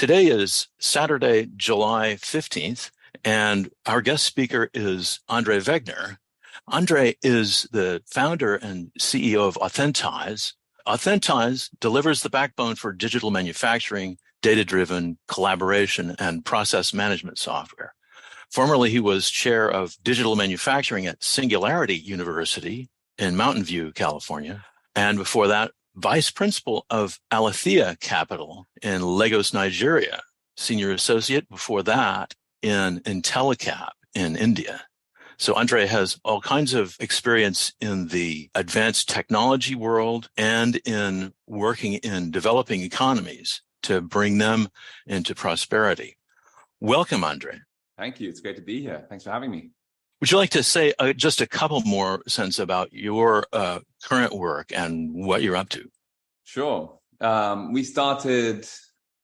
Today is Saturday, July 15th, and our guest speaker is Andre Wegner. Andre is the founder and CEO of Authentise. Authentise delivers the backbone for digital manufacturing, data-driven collaboration, and process management software. Formerly, he was chair of digital manufacturing at Singularity University in Mountain View, California. And before that, vice principal of Alethea Capital in Lagos, Nigeria. Senior associate before that in Intellicap in India. So Andre has all kinds of experience in the advanced technology world and in working in developing economies to bring them into prosperity. Welcome, Andre. Thank you. It's great to be here. Thanks for having me. Would you like to say just a couple more sentences about your current work and what you're up to? Sure. We started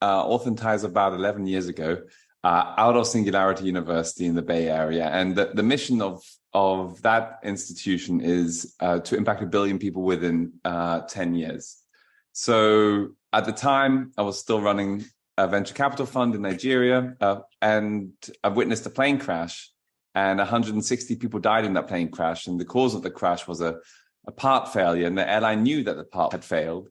Authentise about 11 years ago out of Singularity University in the Bay Area. And the mission of that institution is to impact 1 billion people within 10 years. So at the time, I was still running a venture capital fund in Nigeria, and I've witnessed a plane crash, and 160 people died in that plane crash. And the cause of the crash was a part failure, and the airline knew that the part had failed,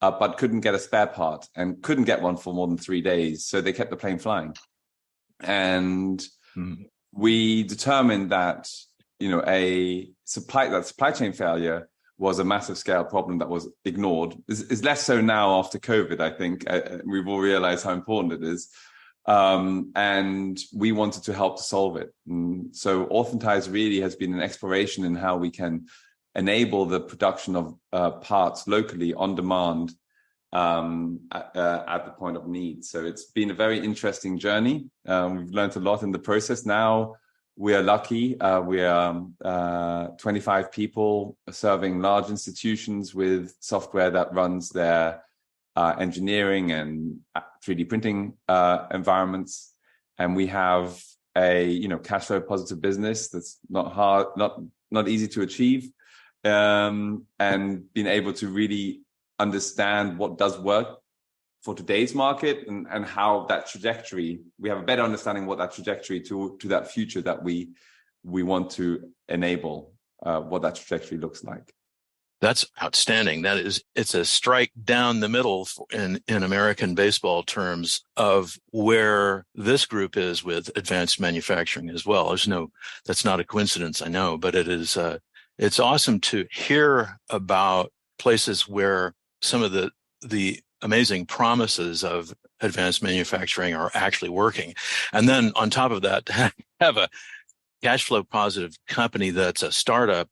but couldn't get a spare part and couldn't get one for more than 3 days. So they kept the plane flying. And we determined that, a supply chain failure was a massive scale problem that was ignored. It's less so now after COVID, I think. We've all realized how important it is. And we wanted to help to solve it. And so Authentise really has been an exploration in how we can enable the production of parts locally on demand at the point of need. So it's been a very interesting journey. We've learned a lot in the process. Now we are lucky. We are 25 people serving large institutions with software that runs their engineering and 3D printing environments. And we have a cash flow positive business that's not hard, not easy to achieve. And being able to really understand what does work for today's market and how that trajectory, we have a better understanding what that trajectory to that future that we want to enable, what that trajectory looks like. That's outstanding. It's a strike down the middle in American baseball terms of where this group is with advanced manufacturing as well. That's not a coincidence, I know, but it's awesome to hear about places where some of the amazing promises of advanced manufacturing are actually working. And then on top of that, have a cash flow positive company that's a startup.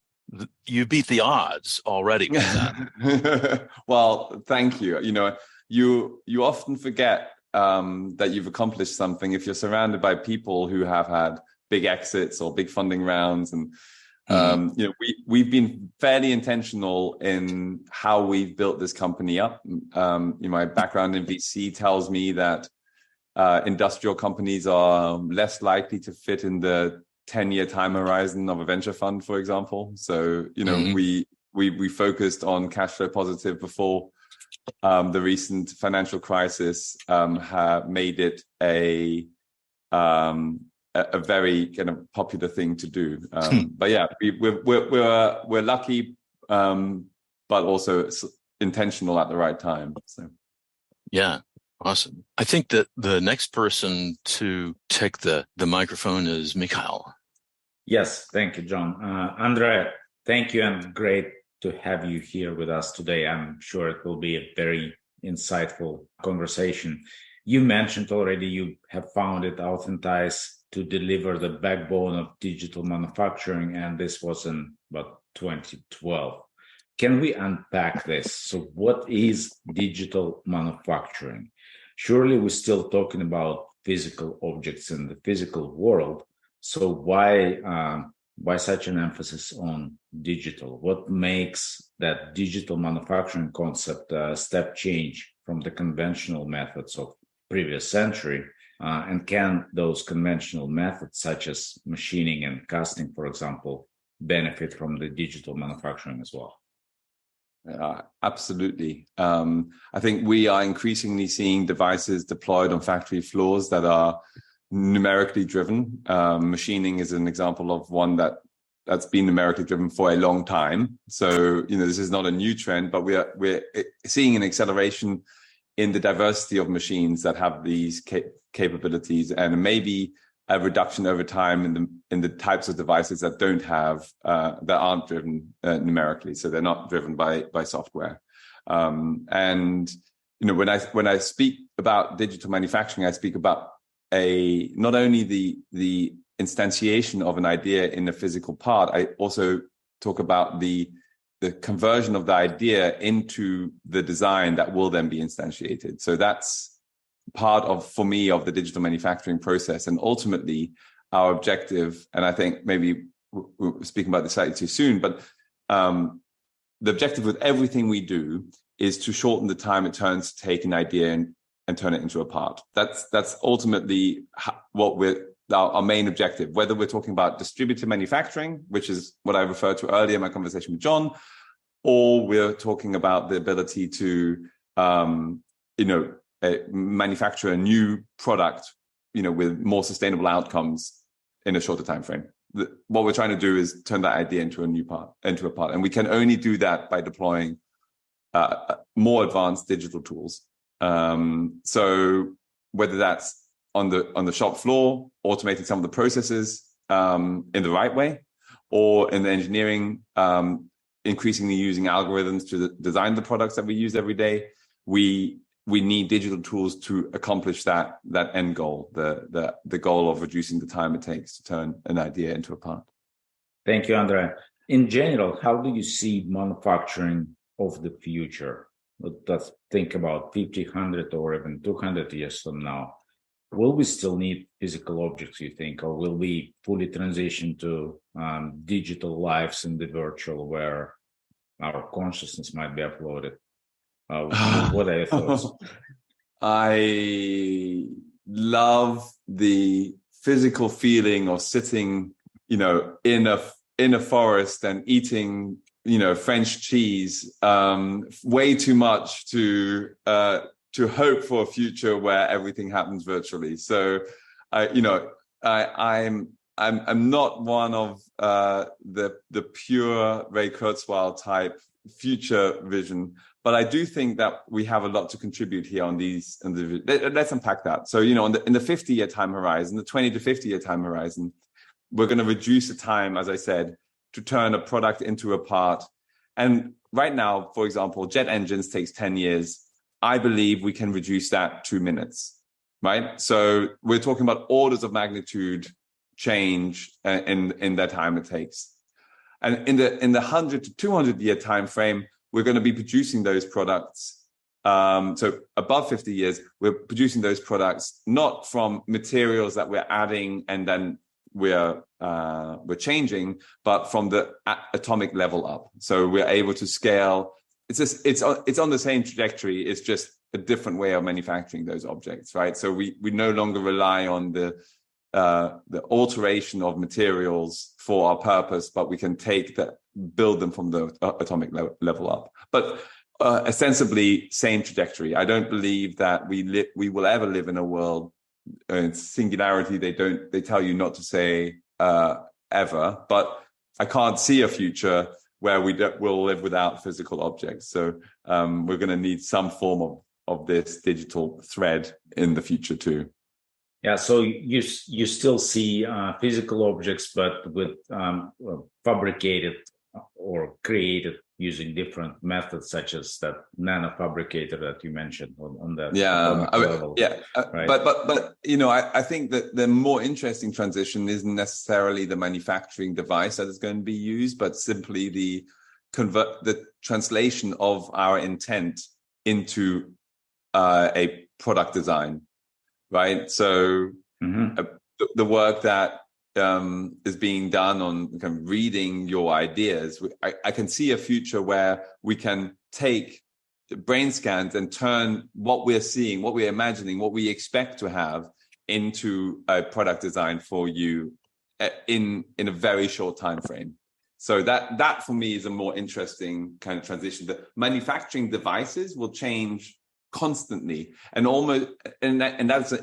You beat the odds already with that. Well, thank you. You often forget that you've accomplished something if you're surrounded by people who have had big exits or big funding rounds. And we've been fairly intentional in how we've built this company up. My background in VC tells me that industrial companies are less likely to fit in the 10-year time horizon of a venture fund, for example. So, we focused on cash flow positive before the recent financial crisis made it a very kind of popular thing to do. But yeah, we're lucky, but also intentional at the right time. So yeah. Awesome. I think that the next person to take the microphone is Mikhail. Yes, thank you, John. Andre, thank you, and great to have you here with us today. I'm sure it will be a very insightful conversation. You mentioned already you have founded Authentise to deliver the backbone of digital manufacturing, and this was in about 2012. Can we unpack this? So what is digital manufacturing? Surely we're still talking about physical objects in the physical world. So why such an emphasis on digital? What makes that digital manufacturing concept a step change from the conventional methods of previous century? And can those conventional methods, such as machining and casting, for example, benefit from the digital manufacturing as well? Absolutely. I think we are increasingly seeing devices deployed on factory floors that are numerically driven. Machining is an example of one that's been numerically driven for a long time. So, this is not a new trend, but we're seeing an acceleration in the diversity of machines that have these capabilities, and maybe a reduction over time in the types of devices that don't have that aren't driven numerically, so they're not driven by software. And when I speak about digital manufacturing, I speak about not only the instantiation of an idea in a physical part. I also talk about the conversion of the idea into the design that will then be instantiated. So that's part for me of the digital manufacturing process. And ultimately our objective, and I think maybe we're speaking about this slightly too soon, but the objective with everything we do is to shorten the time it turns to take an idea and turn it into a part. That's ultimately what our main objective, whether we're talking about distributed manufacturing, which is what I referred to earlier in my conversation with John, or we're talking about the ability to manufacture a new product, with more sustainable outcomes in a shorter time frame. What we're trying to do is turn that idea into a part, and we can only do that by deploying more advanced digital tools. So whether that's on the shop floor, automating some of the processes in the right way, or in the engineering, increasingly using algorithms to design the products that we use every day, we need digital tools to accomplish that end goal, the goal of reducing the time it takes to turn an idea into a part. Thank you, Andre. In general, how do you see manufacturing of the future? Let's think about 50, 100, or even 200 years from now. Will we still need physical objects, you think, or will we fully transition to digital lives in the virtual where our consciousness might be uploaded? What are your thoughts? I love the physical feeling of sitting, in a forest and eating, French cheese. Way too much to hope for a future where everything happens virtually. So, I'm not one of the pure Ray Kurzweil type future vision, but I do think that we have a lot to contribute here on these. Let's unpack that. So, in the 50-year time horizon, the 20 to 50-year time horizon, we're going to reduce the time, as I said, to turn a product into a part. And right now, for example, jet engines takes 10 years. I believe we can reduce that 2 minutes, right? So we're talking about orders of magnitude change in that time it takes. And in the 100 to 200 year time frame, we're going to be producing those products. So above 50 years, we're producing those products not from materials that we're adding and then we're changing, but from the atomic level up. So we're able to scale. It's on the same trajectory. It's just a different way of manufacturing those objects, right? So we no longer rely on the alteration of materials for our purpose, but we can build them from the atomic level up. But ostensibly, same trajectory. I don't believe that we will ever live in a world. In Singularity, they tell you not to say ever, but I can't see a future where we'll live without physical objects. So we're going to need some form of this digital thread in the future too. Yeah, so you still see physical objects, but with fabricated or created using different methods, such as that nanofabricator that you mentioned on the level. Right? But I think that the more interesting transition isn't necessarily the manufacturing device that is going to be used, but simply the translation of our intent into a product design. Right. So the work that is being done on kind of reading your ideas, I can see a future where we can take brain scans and turn what we're seeing, what we're imagining, what we expect to have into a product design for you in a very short time frame. So that for me is a more interesting kind of transition. The manufacturing devices will change constantly, and that's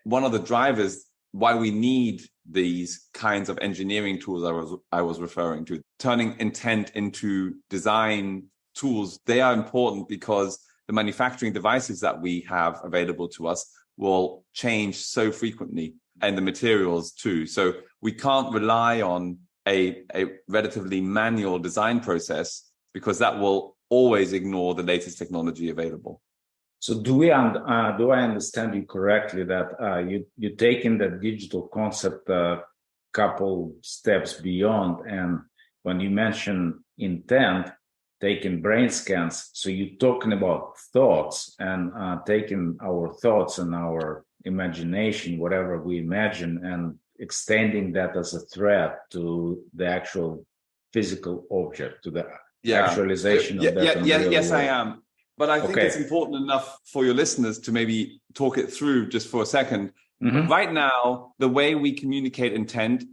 one of the drivers why we need these kinds of engineering tools I was referring to. Turning intent into design tools, they are important because the manufacturing devices that we have available to us will change so frequently, and the materials too. So we can't rely on a relatively manual design process, because that will always ignore the latest technology available. So do I understand you correctly that you taking the digital concept a couple steps beyond, and when you mention intent, taking brain scans, so you're talking about thoughts and taking our thoughts and our imagination, whatever we imagine, and extending that as a thread to the actual physical object, to the actualization of that. Yes, I am. But I think it's important enough for your listeners to maybe talk it through just for a second. Mm-hmm. Right now, the way we communicate intent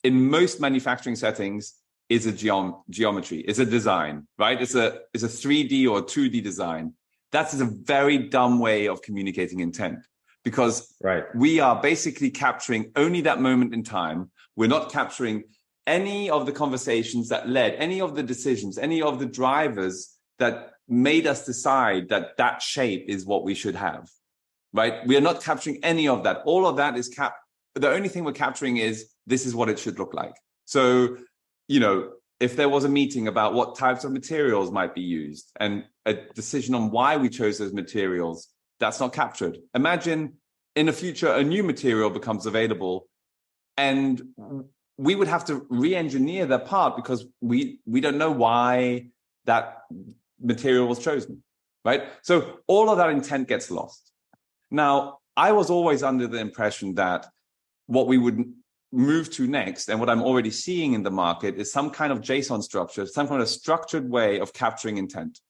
in most manufacturing settings is a geometry, is a design, right? It's a 3D or 2D design. That's a very dumb way of communicating intent, because we are basically capturing only that moment in time. We're not capturing any of the conversations that led, any of the decisions, any of the drivers that made us decide that shape is what we should have, right? We are not capturing any of that. All of that is the only thing we're capturing is this is what it should look like. So, if there was a meeting about what types of materials might be used and a decision on why we chose those materials, that's not captured. Imagine in the future, a new material becomes available and we would have to re-engineer that part because we don't know why that material was chosen, right? So all of that intent gets lost. Now, I was always under the impression that what we would move to next, and what I'm already seeing in the market, is some kind of JSON structure, some kind of structured way of capturing intent.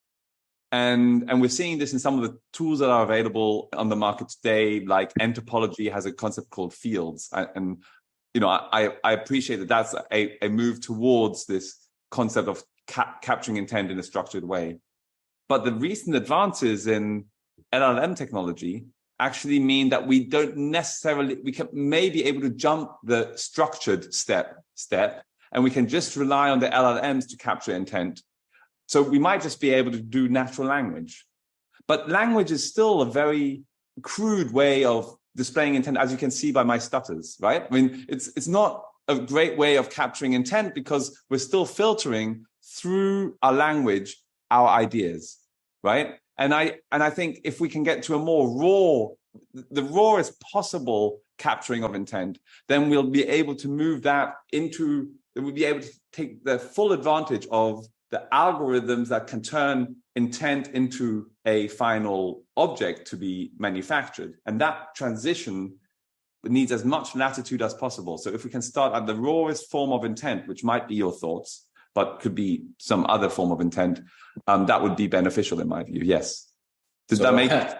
And we're seeing this in some of the tools that are available on the market today, like Entopology has a concept called fields. And I appreciate that that's a move towards this concept of capturing intent in a structured way. But the recent advances in LLM technology actually mean that we don't necessarily, we may be able to jump the structured step, and we can just rely on the LLMs to capture intent. So we might just be able to do natural language. But language is still a very crude way of displaying intent, as you can see by my stutters, right? I mean, it's not a great way of capturing intent because we're still filtering through our language, our ideas, right? And I think if we can get to a more the rawest possible capturing of intent, then we'll be able to move that into, we'll be able to take the full advantage of the algorithms that can turn intent into a final object to be manufactured. And that transition needs as much latitude as possible. So if we can start at the rawest form of intent, which might be your thoughts, but could be some other form of intent, that would be beneficial in my view. Yes. Does that make it?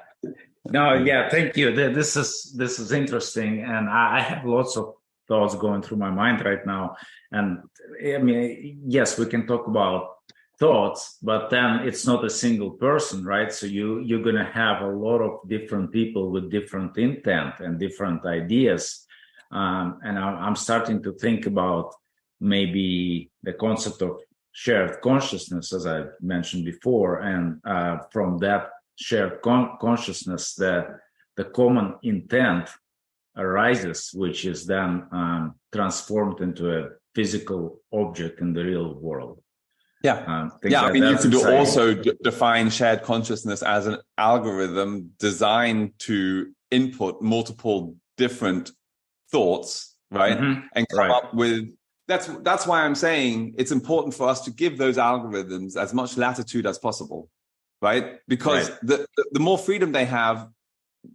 No, yeah, thank you. This is interesting, and I have lots of thoughts going through my mind right now. And I mean, yes, we can talk about thoughts, but then it's not a single person, right? So you're going to have a lot of different people with different intent and different ideas. And I'm starting to think about maybe the concept of shared consciousness, as I mentioned before, and from that shared consciousness, the common intent arises, which is then transformed into a physical object in the real world. Yeah. I mean, you could also define shared consciousness as an algorithm designed to input multiple different thoughts, right? Mm-hmm. And come up with, that's why I'm saying it's important for us to give those algorithms as much latitude as possible, right? Because the more freedom they have,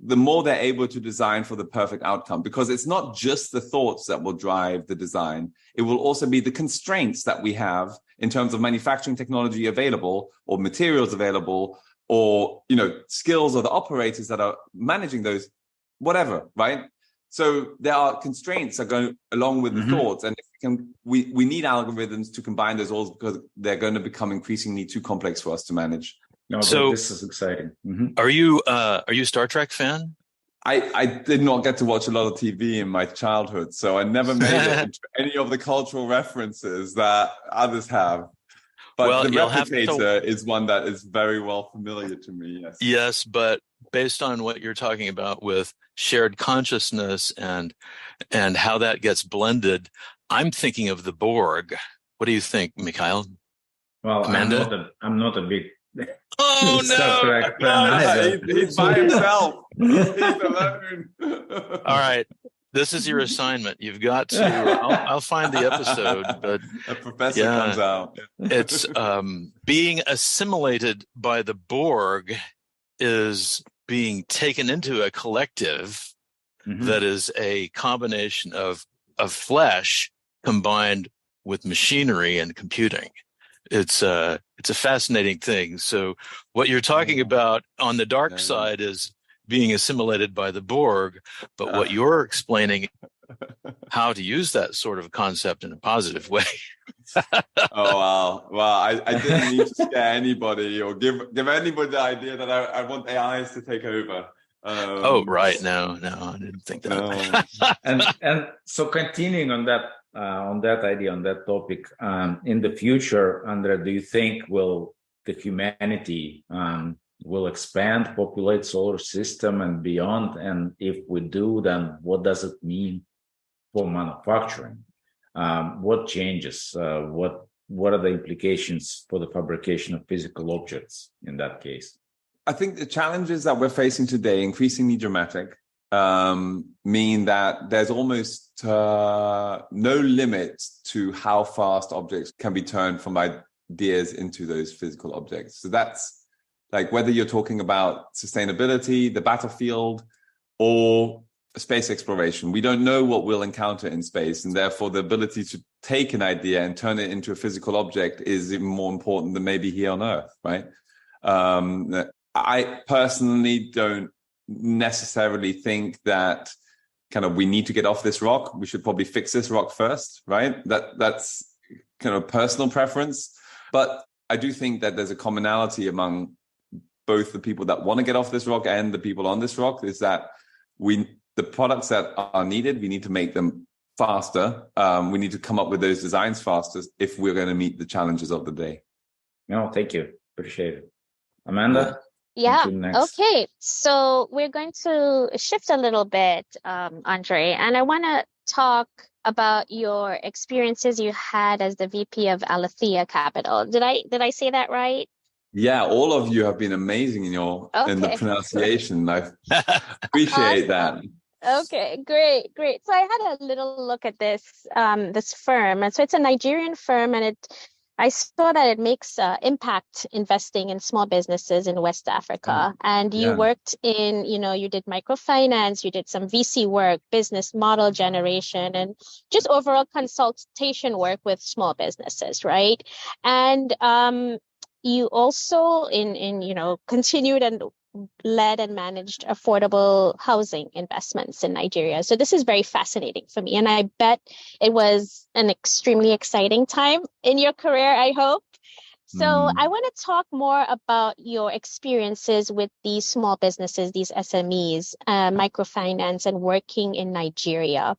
the more they're able to design for the perfect outcome, because it's not just the thoughts that will drive the design. It will also be the constraints that we have in terms of manufacturing technology available, or materials available, or, skills of the operators that are managing those, whatever, right? So there are constraints that go along with the thoughts, and if we need algorithms to combine those all because they're going to become increasingly too complex for us to manage. No, so this is exciting. Are you a Star Trek fan? I did not get to watch a lot of TV in my childhood, so I never made it into any of the cultural references that others have. But the Replicator is one that is very well familiar to me. Yes. Yes, but based on what you're talking about with shared consciousness and how that gets blended, I'm thinking of the Borg. What do you think, Mikhail? Well, Amanda? I'm not a big Star Trek fan. He's by himself. He's alone. All right. This is your assignment. You've got to. I'll find the episode, but a professor comes out. It's being assimilated by the Borg is being taken into a collective that is a combination of flesh combined with machinery and computing. It's a fascinating thing. So what you're talking about on the dark side is being assimilated by the Borg, but what you're explaining how to use that sort of concept in a positive way. Oh, wow. Well, I didn't need to scare anybody or give anybody the idea that I want AIs to take over. Right. No, I didn't think that. No. and so continuing on that idea, on that topic, in the future, Andre, do you think the humanity will expand, populate solar system and beyond? And if we do, then what does it mean for manufacturing? What changes? What are the implications for the fabrication of physical objects in that case? I think the challenges that we're facing today, increasingly dramatic, mean that there's almost no limit to how fast objects can be turned from ideas into those physical objects. So that's like whether you're talking about sustainability, the battlefield, or space exploration. We don't know what we'll encounter in space, and therefore the ability to take an idea and turn it into a physical object is even more important than maybe here on Earth, right? I personally don't necessarily think that kind of we need to get off this rock. We should probably fix this rock first, right? That's kind of personal preference. But I do think that there's a commonality among both the people that want to get off this rock and the people on this rock, is that the products that are needed, we need to make them faster. We need to come up with those designs faster if we're going to meet the challenges of the day. No, thank you. Appreciate it. Amanda? Yeah. Okay. So we're going to shift a little bit, Andre, and I want to talk about your experiences you had as the VP of Aletheia Capital. Did I say that right? Yeah, all of you have been amazing in the pronunciation. I appreciate that. Okay, great. So I had a little look at this firm, and so it's a Nigerian firm, and I saw that it makes impact investing in small businesses in West Africa. And you worked in, you did microfinance, you did some VC work, business model generation, and just overall consultation work with small businesses, right? And you also continued and led and managed affordable housing investments in Nigeria. So this is very fascinating for me. And I bet it was an extremely exciting time in your career, I hope. So I want to talk more about your experiences with these small businesses, these SMEs, microfinance, and working in Nigeria.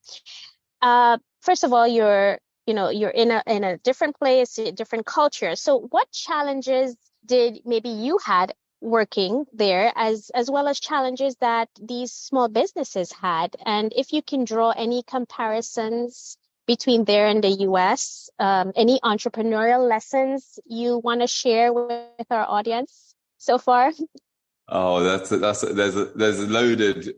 First of all, you're in a different place, a different culture. So what challenges did maybe you had working there, as well as challenges that these small businesses had? And if you can draw any comparisons between there and the US, any entrepreneurial lessons you want to share with our audience so far? Oh, there's a loaded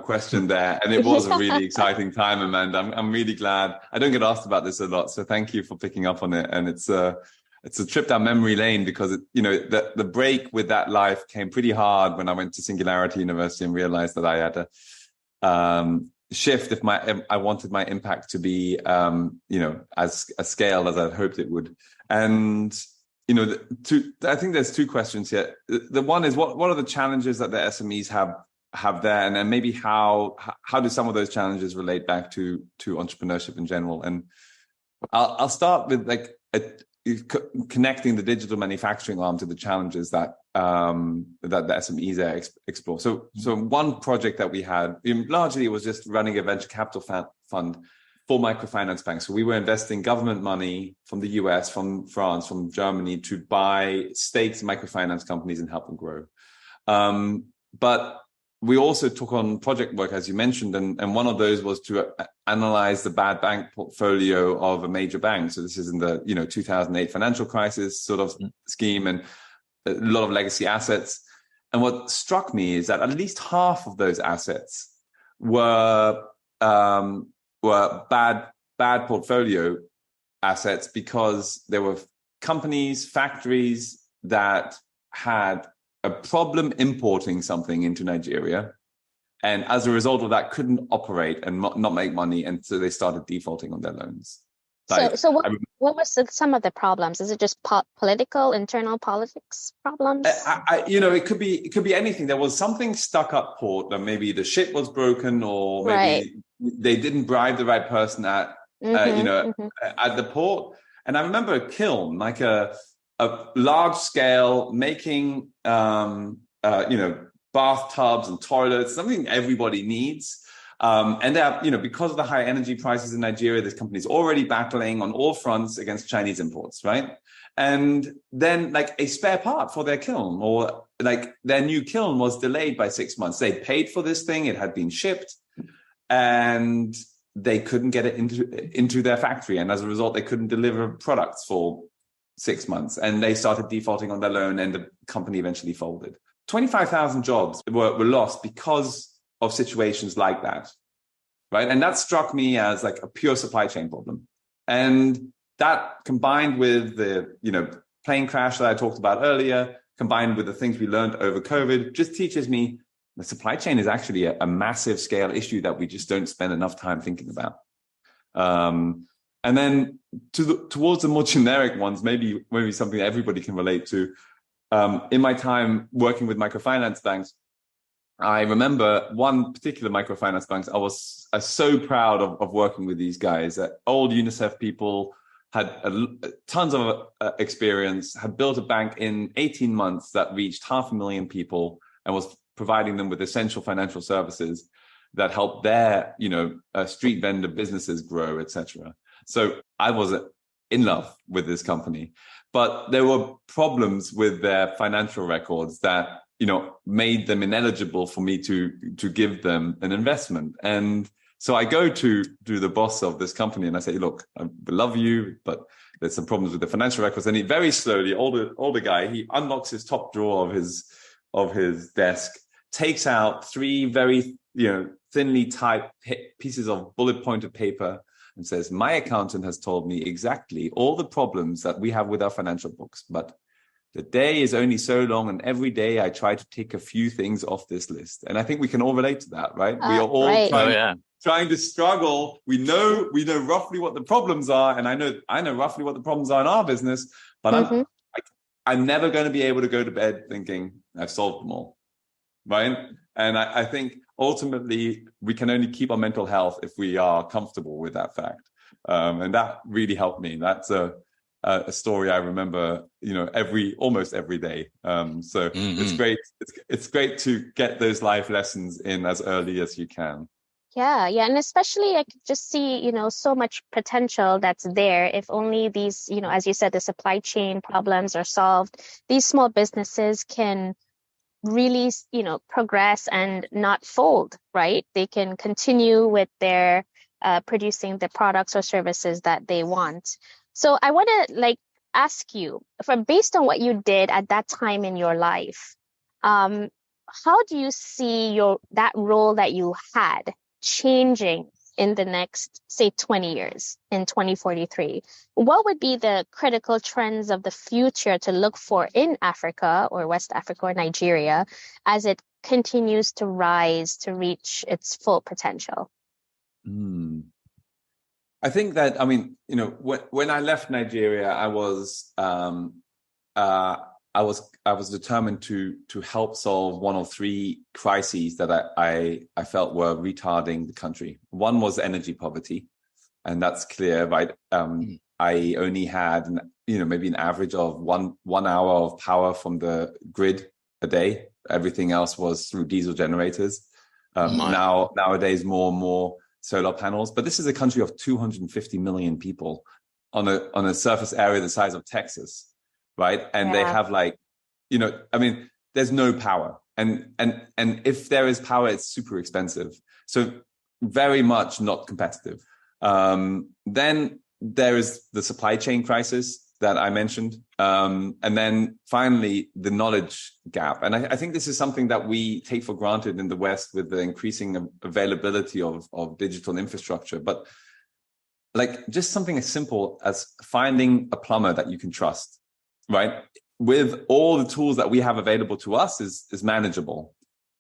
question there, and it was a really exciting time, Amanda. I'm really glad. I don't get asked about this a lot, so thank you for picking up on it. And it's a trip down memory lane, because the break with that life came pretty hard when I went to Singularity University and realized that I had to shift if I wanted my impact to be as scaled as I'd hoped it would. And I think there's two questions here. The one is what are the challenges that the SMEs have have there, and then maybe how do some of those challenges relate back to entrepreneurship in general? And I'll start with connecting the digital manufacturing arm to the challenges that the SMEs there explore. So one project that we had, largely it was just running a venture capital fund for microfinance banks. So we were investing government money from the US, from France, from Germany to buy stakes in microfinance companies and help them grow. But we also took on project work, as you mentioned, and one of those was to analyze the bad bank portfolio of a major bank. So this is in the 2008 financial crisis sort of scheme, and a lot of legacy assets. And what struck me is that at least half of those assets were bad portfolio assets because there were companies, factories that had a problem importing something into Nigeria, and as a result of that couldn't operate and not make money, and so they started defaulting on their loans. So what was some of the problems? Is it just political, internal politics problems? It could be anything. There was something stuck up port, that maybe the ship was broken, or maybe they didn't bribe the right person at the port. And I remember a kiln, like a large scale making bathtubs and toilets, something everybody needs. And they're, because of the high energy prices in Nigeria, this company's already battling on all fronts against Chinese imports, right? And then like a spare part for their kiln, or like their new kiln was delayed by 6 months. They paid for this thing, it had been shipped, and they couldn't get it into their factory. And as a result, they couldn't deliver products for 6 months, and they started defaulting on their loan, and the company eventually folded. 25,000 jobs were lost because of situations like that, right? And that struck me as like a pure supply chain problem. And that, combined with the plane crash that I talked about earlier, combined with the things we learned over COVID, just teaches me the supply chain is actually a massive scale issue that we just don't spend enough time thinking about. And then towards the more generic ones, maybe something everybody can relate to. In my time working with microfinance banks, I remember one particular microfinance bank. I was so proud of working with these guys. Old UNICEF people, had tons of experience, had built a bank in 18 months that reached 500,000 people and was providing them with essential financial services that helped their street vendor businesses grow, etc. So I was in love with this company, but there were problems with their financial records that, made them ineligible for me to give them an investment. And so I go to the boss of this company and I say, look, I love you, but there's some problems with the financial records. And he very slowly, older guy, he unlocks his top drawer of his desk, takes out 3 very, thinly typed pieces of bullet pointed paper, and says, my accountant has told me exactly all the problems that we have with our financial books, but the day is only so long, and every day I try to tick a few things off this list. And I think we can all relate to that, right? We are all trying to struggle. We know roughly what the problems are, and I know roughly what the problems are in our business, but I'm never going to be able to go to bed thinking I've solved them all, right? And I think ultimately we can only keep our mental health if we are comfortable with that fact. And that really helped me. That's a story I remember, almost every day. So it's great. It's great to get those life lessons in as early as you can. Yeah. And especially I could just see, so much potential that's there. If only these, as you said, the supply chain problems are solved, these small businesses can really, progress and not fold, right? They can continue with their producing the products or services that they want. So I want to ask you, based on what you did at that time in your life, how do you see that role that you had changing in the next, say, 20 years, in 2043? What would be the critical trends of the future to look for in Africa or West Africa or Nigeria as it continues to rise to reach its full potential? I think that, when I left Nigeria, I was I was determined to help solve one of three crises that I felt were retarding the country. One was energy poverty, and that's clear, right? I only had maybe an average of one hour of power from the grid a day. Everything else was through diesel generators. Nowadays, more and more solar panels. But this is a country of 250 million people on a surface area the size of Texas, right? And they have there's no power. And if there is power, it's super expensive. So very much not competitive. Then there is the supply chain crisis that I mentioned. And then finally, the knowledge gap. And I think this is something that we take for granted in the West with the increasing availability of digital infrastructure. But like just something as simple as finding a plumber that you can trust, right? With all the tools that we have available to us is manageable.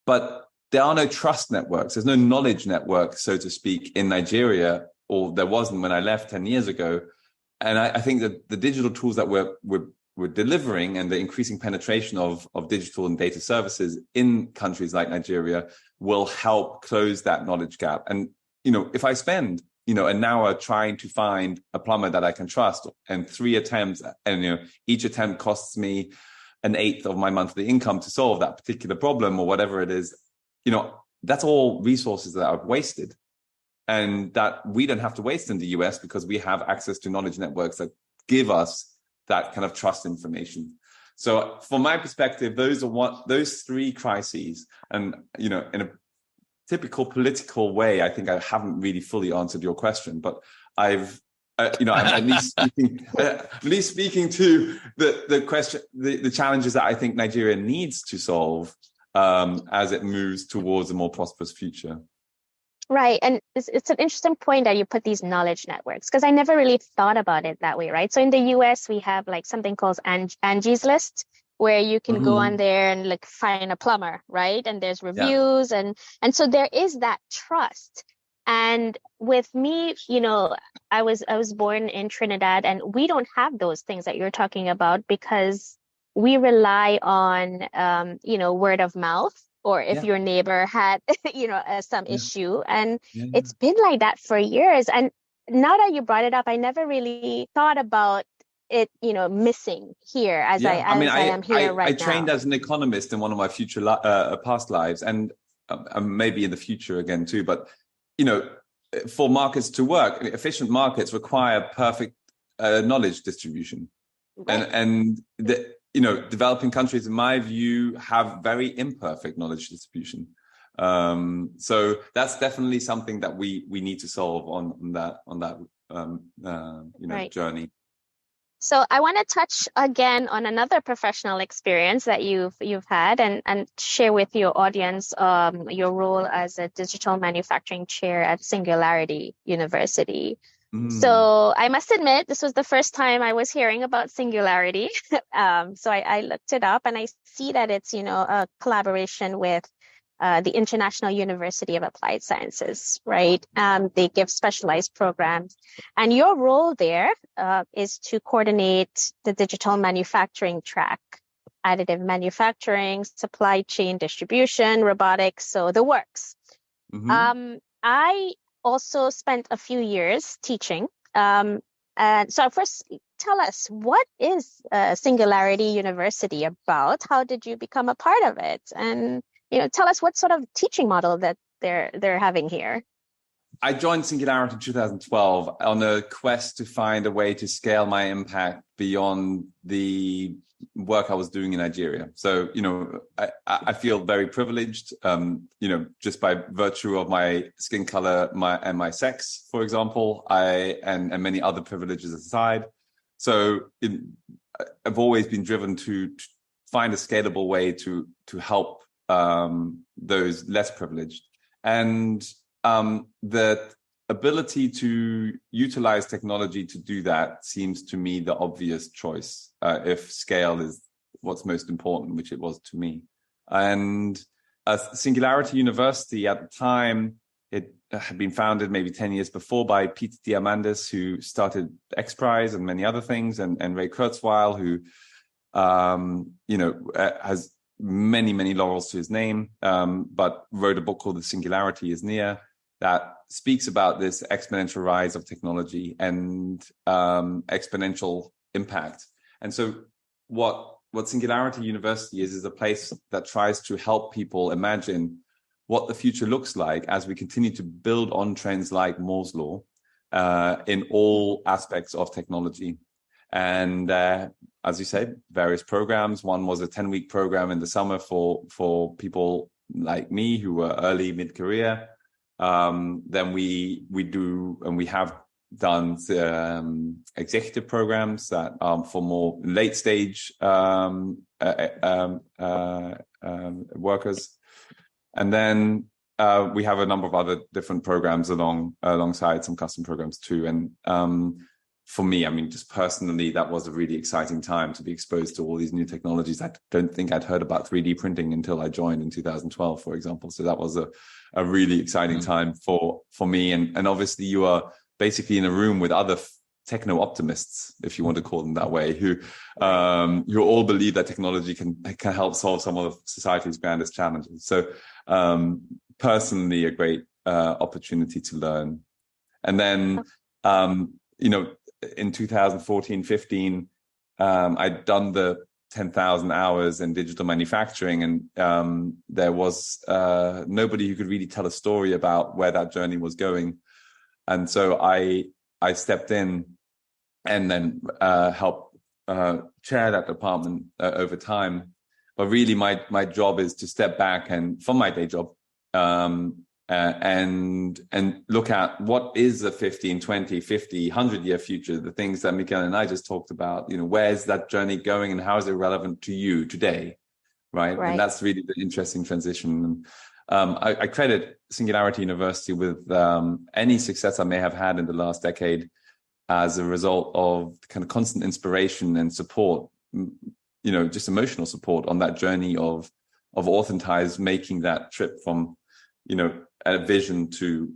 But there are no trust networks. There's no knowledge network, so to speak, in Nigeria, or there wasn't when I left 10 years ago. And I think that the digital tools that we're delivering and the increasing penetration of digital and data services in countries like Nigeria will help close that knowledge gap. And, if I spend, an hour trying to find a plumber that I can trust and 3 attempts, and, each attempt costs me 1/8 of my monthly income to solve that particular problem or whatever it is, that's all resources that I've wasted. And that we don't have to waste in the US because we have access to knowledge networks that give us that kind of trust information. So from my perspective, those three crises. And, in a typical political way, I think I haven't really fully answered your question, but I'm at least speaking to the question, the challenges that I think Nigeria needs to solve as it moves towards a more prosperous future. Right. And it's an interesting point that you put these knowledge networks, because I never really thought about it that way, right? So in the US, we have like something called Angie's List, where you can go on there and like find a plumber, right? And there's reviews and so there is that trust. And with me, I was born in Trinidad, and we don't have those things that you're talking about because we rely on, word of mouth. Or if your neighbor had, some issue. And it's been like that for years. And now that you brought it up, I never really thought about it, missing here as I am here right now. I trained as an economist in one of my future past lives, and maybe in the future again too. But, for markets to work, efficient markets require perfect knowledge distribution. Right. And developing countries, in my view, have very imperfect knowledge distribution. So that's definitely something that we need to solve on that journey. So I want to touch again on another professional experience that you've had and share with your audience your role as a digital manufacturing chair at Singularity University. So I must admit, this was the first time I was hearing about Singularity. So I looked it up, and I see that it's, a collaboration with the International University of Applied Sciences, right? They give specialized programs. And your role there is to coordinate the digital manufacturing track, additive manufacturing, supply chain distribution, robotics, so the works. I also spent a few years teaching. And so first, tell us, what is Singularity University about? How did you become a part of it? And, tell us what sort of teaching model that they're having here. I joined Singularity in 2012 on a quest to find a way to scale my impact beyond the work I was doing in Nigeria. So, I feel very privileged, just by virtue of my skin color, my sex, for example, and many other privileges aside. So I've always been driven to find a scalable way to help those less privileged. And the ability to utilize technology to do that seems to me the obvious choice, if scale is what's most important, which it was to me. And Singularity University at the time, it had been founded maybe 10 years before by Peter Diamandis, who started XPRIZE and many other things, and Ray Kurzweil, who has many laurels to his name, but wrote a book called The Singularity is Near that speaks about this exponential rise of technology and exponential impact. And so what Singularity University is a place that tries to help people imagine what the future looks like as we continue to build on trends like Moore's Law in all aspects of technology. And as you say, various programs. One was a 10-week program in the summer for people like me who were early mid-career. Then we do, and we have done executive programs that for more late stage workers. And then we have a number of other different programs alongside some custom programs too. And for me, I mean, just personally, that was a really exciting time to be exposed to all these new technologies. I don't think I'd heard about 3D printing until I joined in 2012, for example. So that was a really exciting time for me. And obviously you are basically in a room with other techno-optimists, if you want to call them that way, who all believe that technology can help solve some of society's grandest challenges. So personally, a great opportunity to learn. And then, in 2014-15, I'd done the 10,000 hours in digital manufacturing, and there was nobody who could really tell a story about where that journey was going. And so I stepped in and then helped chair that department over time. But really, my job is to step back and from my day job and look at what is the 15, 20, 50, 100-year future, the things that Mikael and I just talked about. Where's that journey going and how is it relevant to you today, right? And that's really the interesting transition. I credit Singularity University with any success I may have had in the last decade as a result of kind of constant inspiration and support, just emotional support on that journey of Authentise, making that trip from, a vision to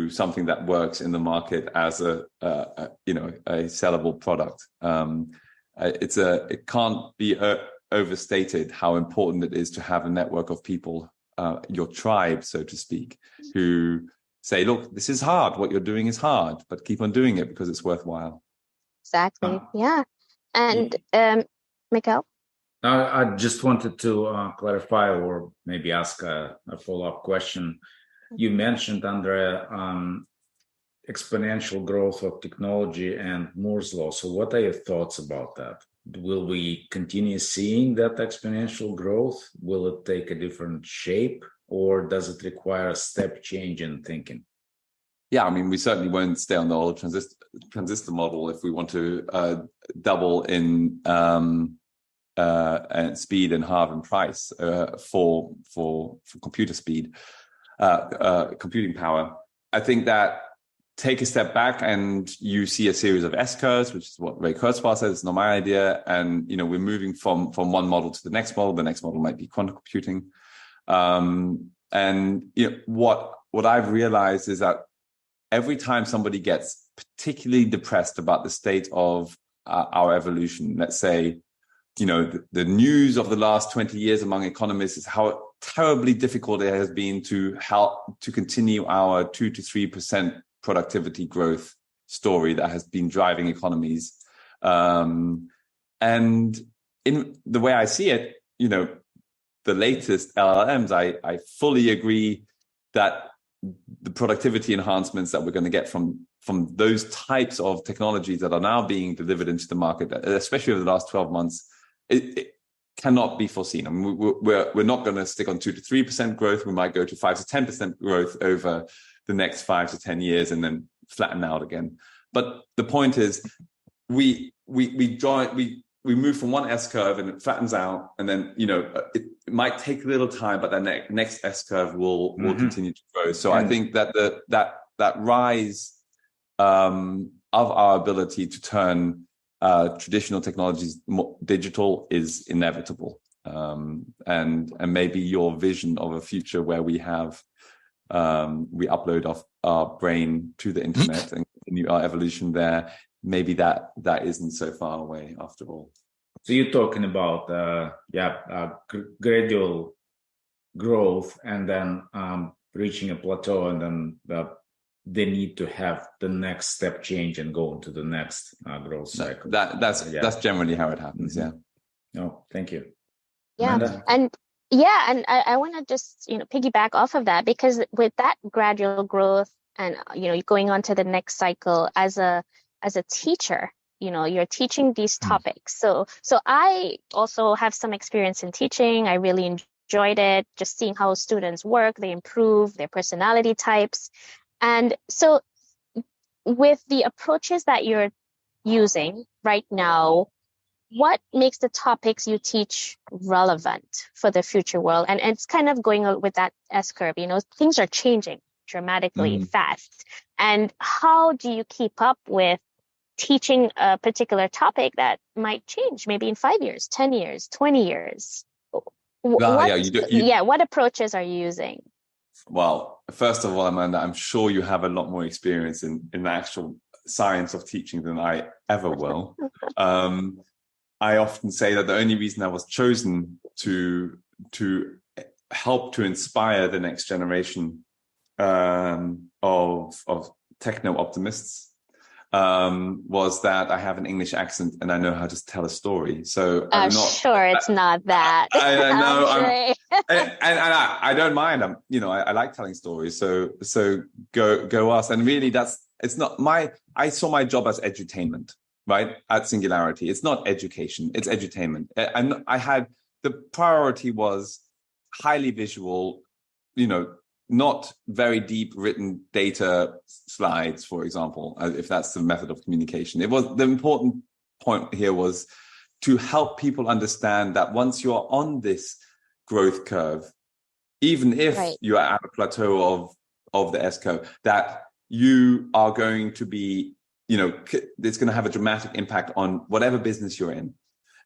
something that works in the market as a sellable product. It can't be overstated how important it is to have a network of people, your tribe, so to speak, who say, look, this is hard. What you're doing is hard, but keep on doing it because it's worthwhile. Exactly. Yeah. And Mikael? I just wanted to clarify or maybe ask a follow-up question. You mentioned, Andre, exponential growth of technology and Moore's Law. So what are your thoughts about that? Will we continue seeing that exponential growth? Will it take a different shape, or does it require a step change in thinking? Yeah, I mean, we certainly won't stay on the old transistor model if we want to double in speed and halve in price for computer speed, computing power. I think that take a step back and you see a series of S-curves, which is what Ray Kurzweil said. It's not my idea. And, we're moving from one model to the next model. The next model might be quantum computing. What I've realized is that every time somebody gets particularly depressed about the state of our evolution, let's say, the news of the last 20 years among economists is how terribly difficult it has been to continue our 2 to 3% productivity growth story that has been driving economies. And in the way I see it, the latest LLMs, I fully agree that the productivity enhancements that we're going to get from those types of technologies that are now being delivered into the market, especially over the last 12 months, it cannot be foreseen. I mean, we're not going to stick on 2 to 3% growth. We might go to 5 to 10% growth over the next 5 to 10 years and then flatten out again. But the point is, we move from one S curve and it flattens out, and then it might take a little time, but the next S curve will continue to grow. So I think that that rise of our ability to turn traditional technologies more digital is inevitable, and maybe your vision of a future where we upload our brain to the internet and continue our evolution there, maybe that isn't so far away after all. So you're talking about gradual growth and then reaching a plateau, and then the need to have the next step change and go into the next growth cycle. That's generally how it happens. Mm-hmm. Yeah. Oh, thank you. Yeah, Amanda? and I want to just piggyback off of that, because with that gradual growth and going on to the next cycle as a teacher, you're teaching these topics. So I also have some experience in teaching. I really enjoyed it, just seeing how students work, they improve their personality types. And so with the approaches that you're using right now, what makes the topics you teach relevant for the future world? And it's kind of going with that S-curve, things are changing dramatically fast. And how do you keep up with teaching a particular topic that might change maybe in 5 years, 10 years, 20 years? What approaches are you using? Well, first of all, Amanda, I'm sure you have a lot more experience in the actual science of teaching than I ever will. I often say that the only reason I was chosen to help to inspire the next generation of techno-optimists was that I have an English accent and I know how to tell a story. So I'm sure it's not that. I know. And I don't mind. I like telling stories. So go ask. And really, it's not I saw my job as edutainment, right? At Singularity. It's not education, it's edutainment. And I had, the priority was highly visual, not very deep written data slides, for example, if that's the method of communication. It was, the important point here was to help people understand that once you are on this growth curve, even if you are at a plateau of the S curve, that you are going to be, it's going to have a dramatic impact on whatever business you're in.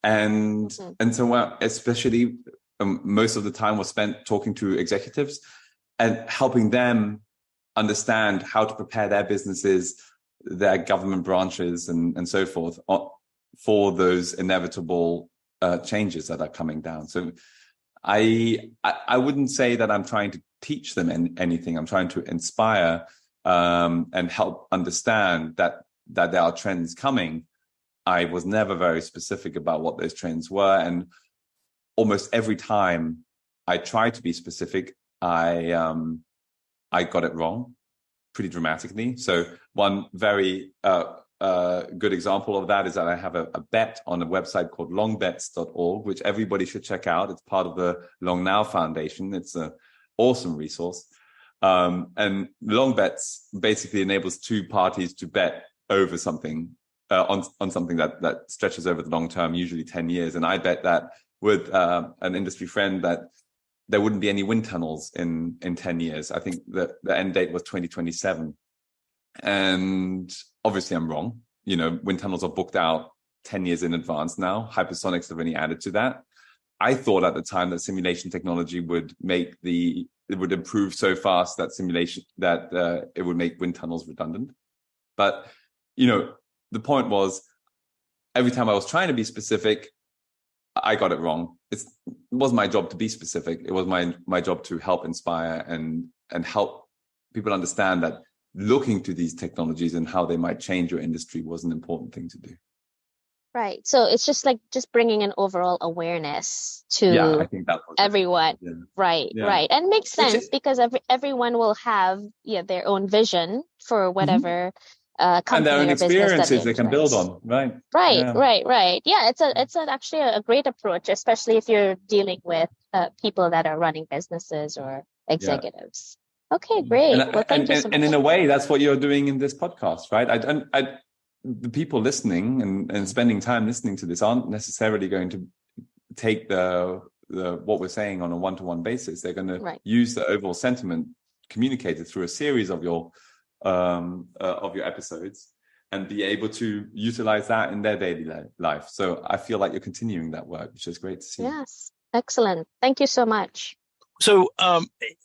And so especially most of the time was spent talking to executives and helping them understand how to prepare their businesses, their government branches, and so forth for those inevitable changes that are coming down. So I wouldn't say that I'm trying to teach them anything. I'm trying to inspire and help understand that there are trends coming. I was never very specific about what those trends were, and almost every time I tried to be specific, I got it wrong pretty dramatically. So one very good example of that is that I have a bet on a website called longbets.org, which everybody should check out. It's part of the Long Now Foundation. It's an awesome resource. And long bets basically enables two parties to bet over something on something that stretches over the long term, usually 10 years. And I bet that with an industry friend that there wouldn't be any wind tunnels in 10 years. I think that the end date was 2027. And obviously I'm wrong. Wind tunnels are booked out 10 years in advance now. Hypersonics have only added to that. I thought at the time that simulation technology would improve so fast that it would make wind tunnels redundant. But, the point was, every time I was trying to be specific, I got it wrong. It wasn't my job to be specific. It was my job to help inspire and help people understand that looking to these technologies and how they might change your industry was an important thing to do. Right. So it's just bringing an overall awareness to I think that was everyone. Yeah. Right. Yeah. Right. And makes sense because everyone will have their own vision for whatever company and their own or experiences they can build on. Right. Right. Yeah. It's actually a great approach, especially if you're dealing with people that are running businesses or executives. Yeah. Okay, great. Thank you so much. And in a way, that's what you're doing in this podcast, right? The people listening and spending time listening to this aren't necessarily going to take the what we're saying on a one-to-one basis. They're going to use the overall sentiment communicated through a series of your episodes and be able to utilize that in their daily life. So I feel like you're continuing that work, which is great to see. Yes, excellent. Thank you so much. So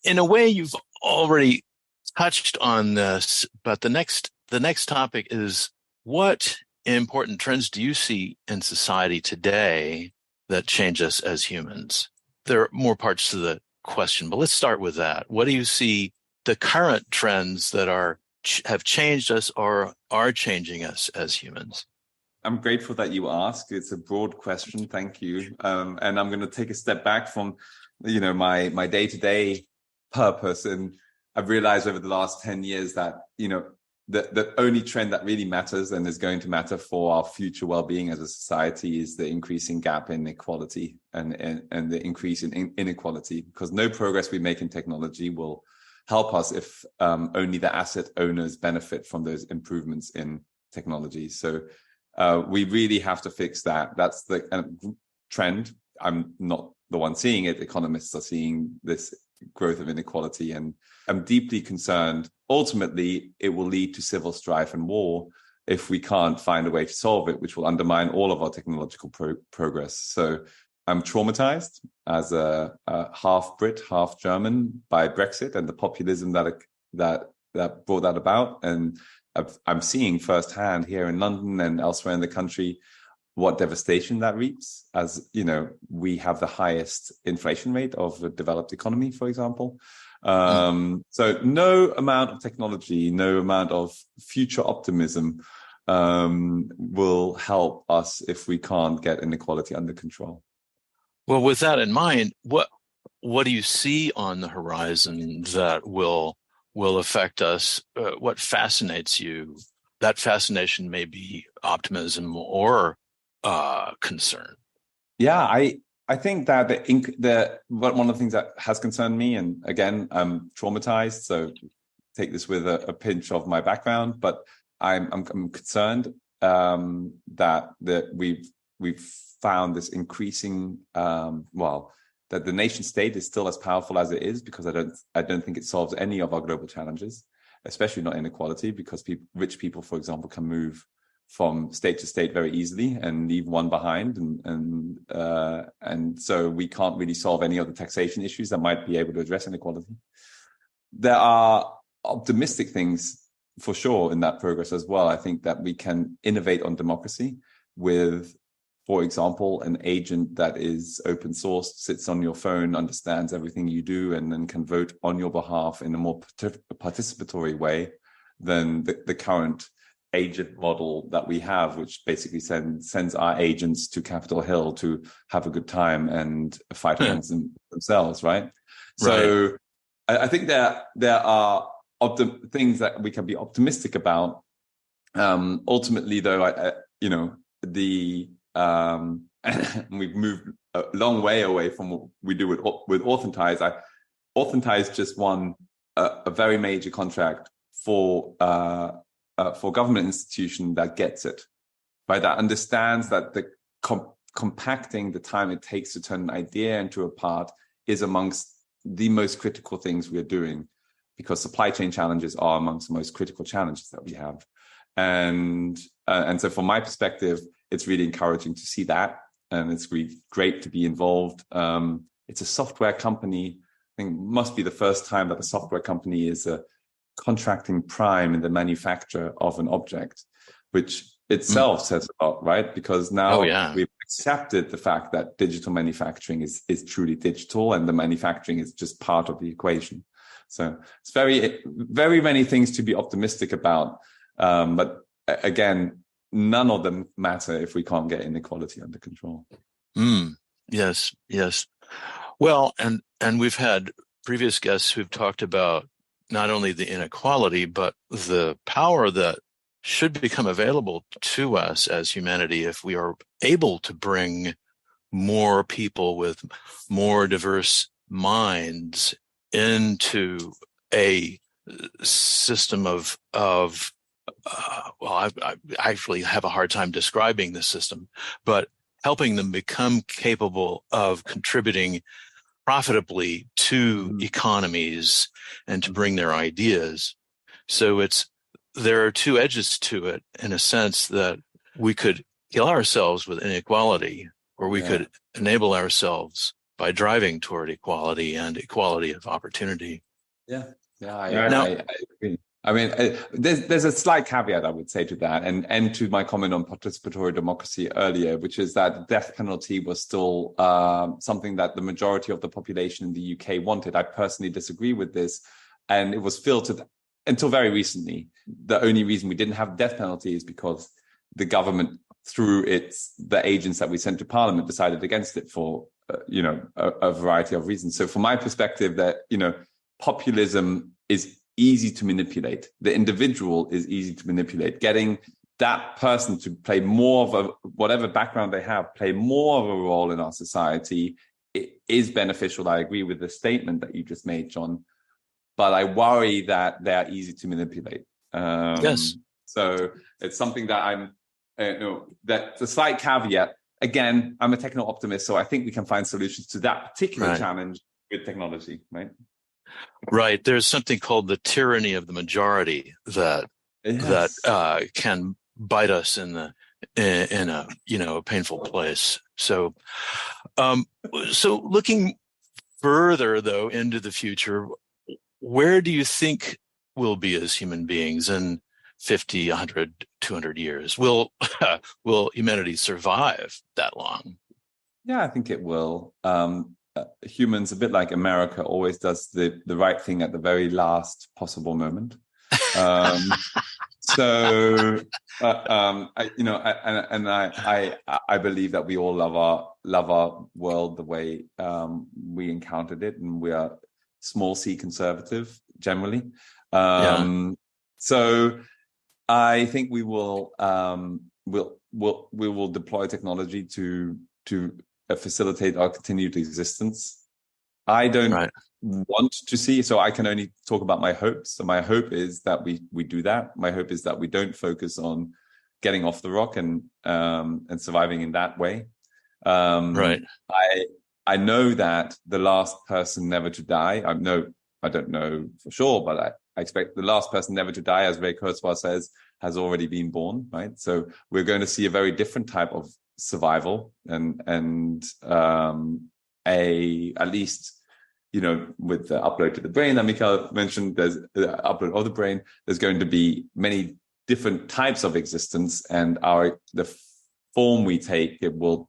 in a way, you've already touched on this, but the next topic is, what important trends do you see in society today that change us as humans? There are more parts to the question, but let's start with that. What do you see the current trends that have changed us or are changing us as humans? I'm grateful that you ask. It's a broad question. Thank you. And I'm going to take a step back from, my day-to-day purpose. And I've realized over the last 10 years that, the only trend that really matters and is going to matter for our future well-being as a society is the increasing gap in equality and the increase in inequality, because no progress we make in technology will help us if only the asset owners benefit from those improvements in technology. So we really have to fix that. That's the trend. I'm not the one seeing it. Economists are seeing this growth of inequality, and I'm deeply concerned. Ultimately, it will lead to civil strife and war if we can't find a way to solve it, which will undermine all of our technological progress. So I'm traumatized as a half Brit, half German by Brexit and the populism that brought that about. And I'm seeing firsthand here in London and elsewhere in the country what devastation that reaps. As we have the highest inflation rate of a developed economy, for example. So no amount of technology, no amount of future optimism will help us if we can't get inequality under control. Well, with that in mind, what do you see on the horizon that will affect us? What fascinates you? That fascination may be optimism or concern. Yeah, I think that one of the things that has concerned me, and again, I'm traumatized, so take this with a pinch of my background, but I'm concerned that we've found this increasing that the nation state is still as powerful as it is, because I don't think it solves any of our global challenges, especially not inequality, because rich people, for example, can move from state to state very easily and leave one behind, and so we can't really solve any of the taxation issues that might be able to address inequality. There are optimistic things for sure in that progress as well. I think that we can innovate on democracy with, for example, an agent that is open source, sits on your phone, understands everything you do, and then can vote on your behalf in a more participatory way than the current agent model that we have, which basically sends our agents to Capitol Hill to have a good time and fight against themselves, right? So I think there are things that we can be optimistic about. Ultimately, though, we've moved a long way away from what we do with Authentise. Authentise just won a very major contract for government institution that gets it, right? That understands that the compacting the time it takes to turn an idea into a part is amongst the most critical things we are doing, because supply chain challenges are amongst the most critical challenges that we have. And so from my perspective, it's really encouraging to see that. And it's really great to be involved. It's a software company. I think it must be the first time that a software company is a contracting prime in the manufacture of an object, which itself says a lot, right? Because now we've accepted the fact that digital manufacturing is truly digital, and the manufacturing is just part of the equation. So it's very, very many things to be optimistic about. But again, none of them matter if we can't get inequality under control. Yes. Well, and we've had previous guests who've talked about not only the inequality, but the power that should become available to us as humanity if we are able to bring more people with more diverse minds into a system of I actually have a hard time describing the system, but helping them become capable of contributing profitably to economies and to bring their ideas. So there are two edges to it, in a sense that we could kill ourselves with inequality, or we could enable ourselves by driving toward equality and equality of opportunity. I agree. I mean, there's a slight caveat I would say to that, and to my comment on participatory democracy earlier, which is that the death penalty was still something that the majority of the population in the UK wanted. I personally disagree with this, and it was filtered until very recently. The only reason we didn't have death penalty is because the government, through the agents that we sent to Parliament, decided against it for a variety of reasons. So, from my perspective, that populism is easy to manipulate. The individual is easy to manipulate. Getting that person to play more of whatever background they have, play more of a role in our society, it is beneficial. I agree with the statement that you just made, John, but I worry that they are easy to manipulate. Yes. So it's something that that's a slight caveat. Again, I'm a techno-optimist, so I think we can find solutions to that particular challenge with technology, right? Right. There's something called the tyranny of the majority that can bite us in a painful place. So, so looking further though into the future, where do you think we'll be as human beings in 50, 100, 200 years? Will humanity survive that long? Yeah, I think it will. Humans, a bit like America, always does the right thing at the very last possible moment. I believe that we all love our world the way we encountered it, and we are small c conservative generally. So I think we will deploy technology to facilitate our continued existence. I don't want to see, so I can only talk about my hopes. So my hope is that we do that. My hope is that we don't focus on getting off the rock and surviving in that way. I know that the last person never to die. I don't know for sure, but I expect the last person never to die, as Ray Kurzweil says, has already been born. Right. So we're going to see a very different type of survival, and at least with the upload to the brain that Mikhail mentioned, there's the upload of the brain. There's going to be many different types of existence, and the form we take it will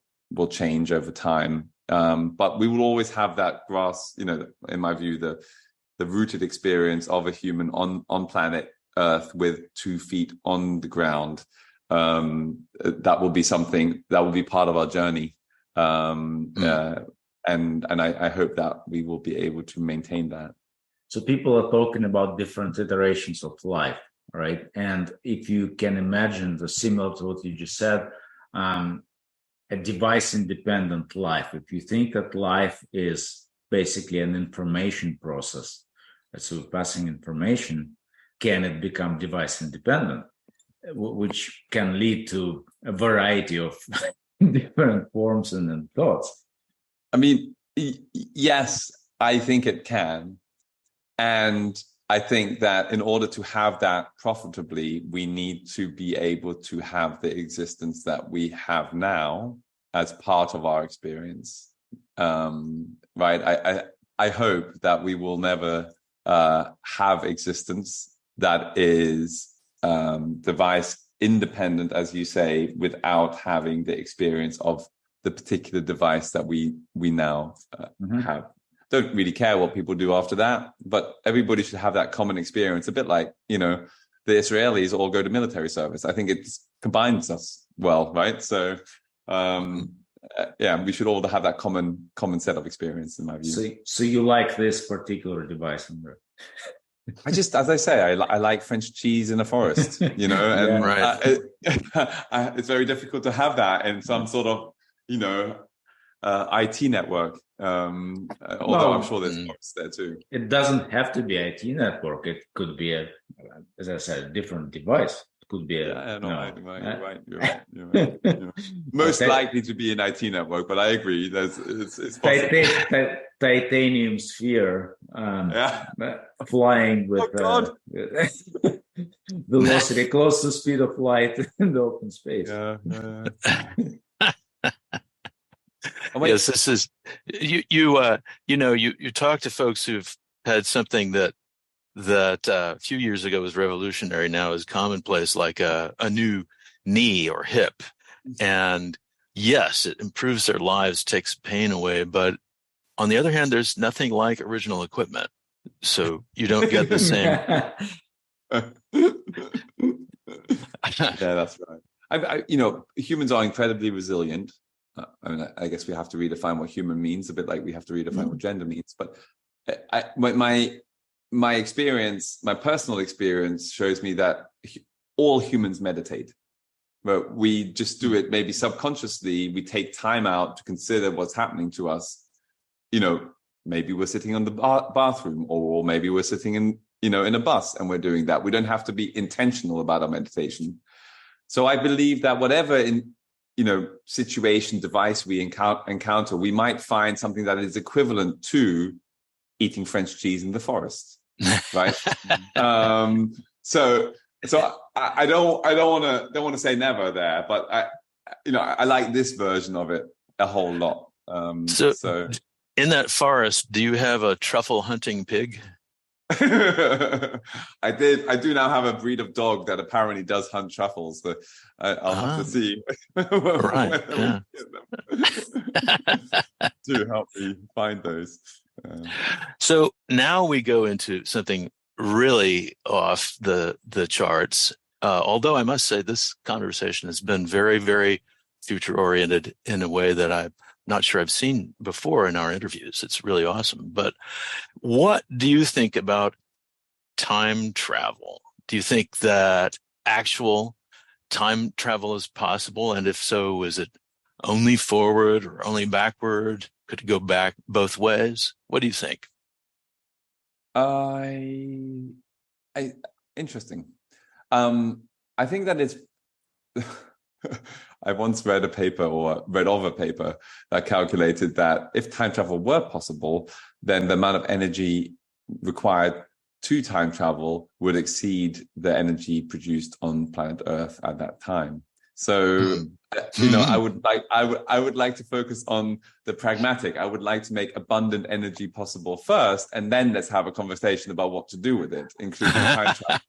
change over time. But we will always have that in my view, the rooted experience of a human on planet Earth with 2 feet on the ground. That will be something that will be part of our journey. And I hope that we will be able to maintain that. So people are talking about different iterations of life, right? And if you can imagine similar to what you just said, a device-independent life, if you think that life is basically an information process, so passing information, can it become device-independent, which can lead to a variety of different forms and thoughts? I mean, yes, I think it can. And I think that in order to have that profitably, we need to be able to have the existence that we have now as part of our experience. Right? I hope that we will never have existence that is device independent, as you say, without having the experience of the particular device that we now have. Don't really care what people do after that, but everybody should have that common experience. A bit like, the Israelis all go to military service. I think it combines us well, right? So, we should all have that common set of experience, in my view. So you like this particular device, Andre? As I say, I like French cheese in a forest, and it's very difficult to have that in some sort of, IT network. Although I'm sure there's forests there too. It doesn't have to be IT network. It could be as I said, a different device. It could be You're right. Most likely to be an IT network, but I agree. It's possible. Titanium sphere flying with velocity close to speed of light in the open space. Yes, this is you talk to folks who've had something that that a few years ago was revolutionary now is commonplace, like a new knee or hip. And yes, it improves their lives, takes pain away. But on the other hand, there's nothing like original equipment. So you don't get the same. Yeah, that's right. Humans are incredibly resilient. I guess we have to redefine what human means, a bit like we have to redefine what gender means. But my experience, my personal experience, shows me that all humans meditate. But we just do it maybe subconsciously. We take time out to consider what's happening to us. Maybe we're sitting on the bathroom, or maybe we're sitting in a bus and we're doing that. We don't have to be intentional about our meditation. So I believe that whatever situation, device we encounter, we might find something that is equivalent to eating French cheese in the forest, right? So I don't want to say never there, but I like this version of it a whole lot. So in that forest, do you have a truffle hunting pig? I do now have a breed of dog that apparently does hunt truffles. So I'll have to see. Right. Yeah. To help me find those. So now we go into something really off the charts. Although I must say this conversation has been very, very future oriented in a way that I'm not sure I've seen before in our interviews. It's really awesome. But what do you think about time travel? Do you think that actual time travel is possible? And if so, is it only forward or only backward? Could it go back both ways? What do you think? Interesting. I think that it's I once read of a paper that calculated that if time travel were possible, then the amount of energy required to time travel would exceed the energy produced on planet Earth at that time. So, I would like to focus on the pragmatic. I would like to make abundant energy possible first, and then let's have a conversation about what to do with it, including time travel.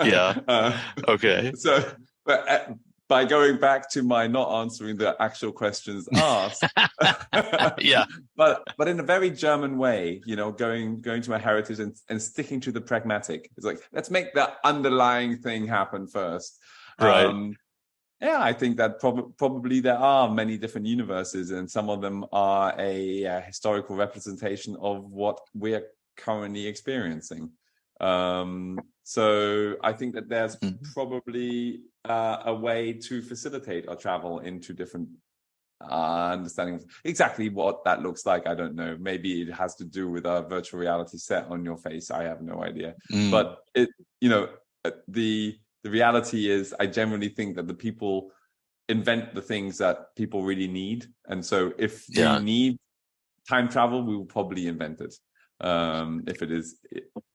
Yeah. Okay. So, by going back to my not answering the actual questions asked, yeah, but in a very German way, going to my heritage and sticking to the pragmatic. It's like, let's make the underlying thing happen first. Right. Yeah, I think that probably there are many different universes, and some of them are a historical representation of what we are currently experiencing. So I think that there's probably a way to facilitate our travel into different understandings. Exactly what that looks like, I don't know. Maybe it has to do with a virtual reality set on your face. I have no idea. But the reality is, I generally think that the people invent the things that people really need. And so if we need time travel, we will probably invent it, if it is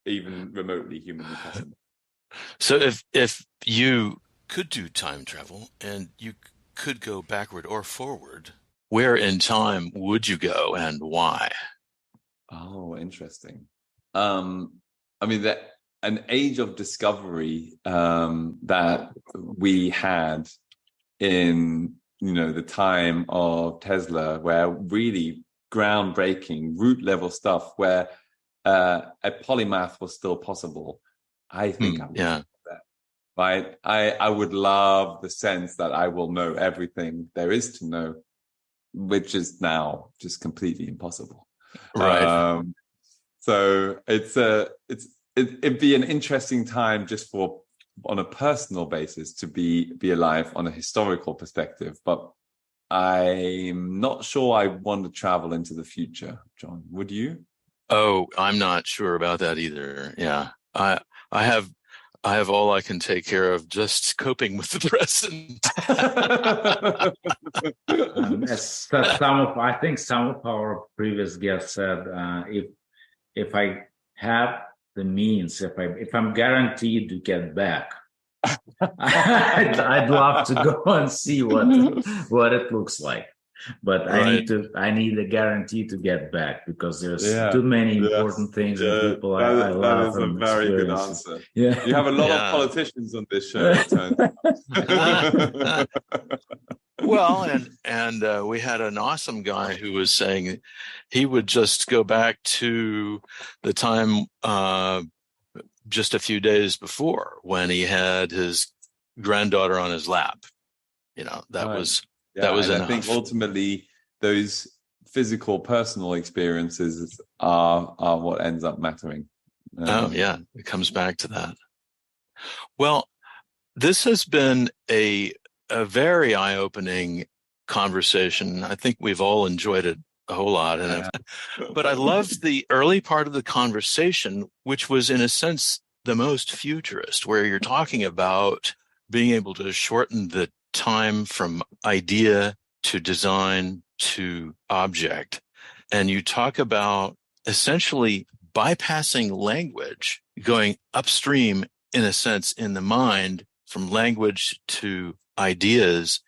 even remotely humanly possible. So if you could do time travel and you could go backward or forward, where in time would you go and why? Oh, interesting. That an age of discovery that we had in the time of Tesla, where really groundbreaking root level stuff, where a polymath was still possible. I think I would love that. Right? I would love the sense that I will know everything there is to know, which is now just completely impossible. Right. So it'd be an interesting time just on a personal basis to be alive on a historical perspective, but I'm not sure I want to travel into the future. John, would you? Oh, I'm not sure about that either. Yeah. I have all I can take care of, just coping with the present. I think some of our previous guests said, if I have the means, if I'm guaranteed to get back, I'd love to go and see what it looks like. but Right. I need a guarantee to get back because there's too many important things and people I that love is a and very good experiences. answer. Yeah. You have a lot of Yeah. politicians on this show, it turns out. Well, and we had an awesome guy who was saying he would just go back to the time just a few days before when he had his granddaughter on his lap. You know, that Right. was Yeah, and enough. I think ultimately those physical, personal experiences are what ends up mattering. Oh yeah, it comes back to that. Well, this has been a very eye-opening conversation. I think we've all enjoyed it a whole lot. But I loved the early part of the conversation, which was in a sense the most futurist, where you're talking about being able to shorten the time from idea to design to object. And you talk about essentially bypassing language, going upstream in a sense in the mind from language to ideas,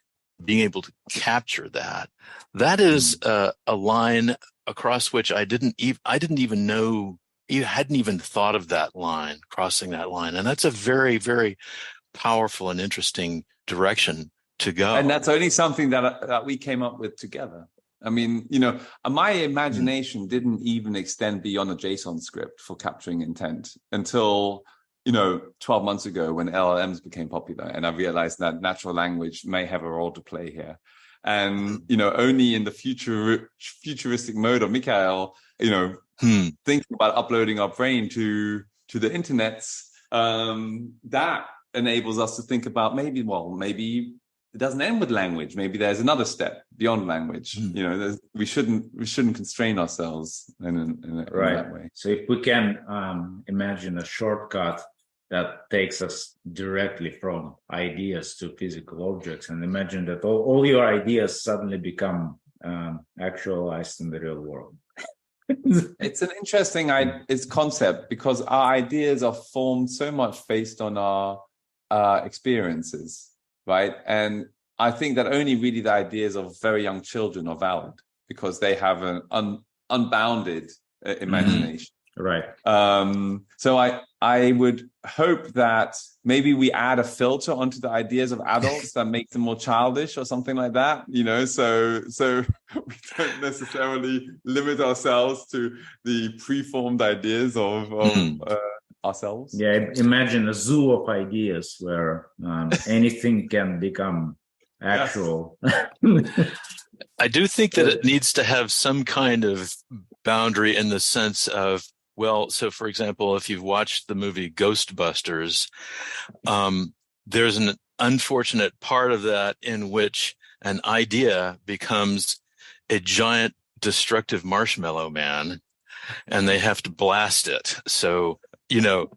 being able to capture that. That is a line across which I didn't even know, you hadn't even thought of that line, crossing that line. And that's a very, very powerful and interesting direction to go. And that's only something that we came up with together. I mean, you know, my imagination didn't even extend beyond a JSON script for capturing intent until, 12 months ago when LLMs became popular. And I realized that natural language may have a role to play here. And, only in the futuristic mode of Mikhail, thinking about uploading our brain to the internet, that enables us to think about maybe it doesn't end with language. Maybe there's another step beyond language. We shouldn't constrain ourselves in that way. So if we can imagine a shortcut that takes us directly from ideas to physical objects, and imagine that all your ideas suddenly become actualized in the real world. It's an interesting concept because our ideas are formed so much based on our experiences. Right. And I think that only really the ideas of very young children are valid because they have an unbounded imagination. Right. So I would hope that maybe we add a filter onto the ideas of adults that make them more childish or something like that, so we don't necessarily limit ourselves to the preformed ideas of ourselves. Yeah, imagine a zoo of ideas where anything can become actual. I do think that it needs to have some kind of boundary in the sense of, so for example, if you've watched the movie Ghostbusters, there's an unfortunate part of that in which an idea becomes a giant destructive marshmallow man and they have to blast it. So,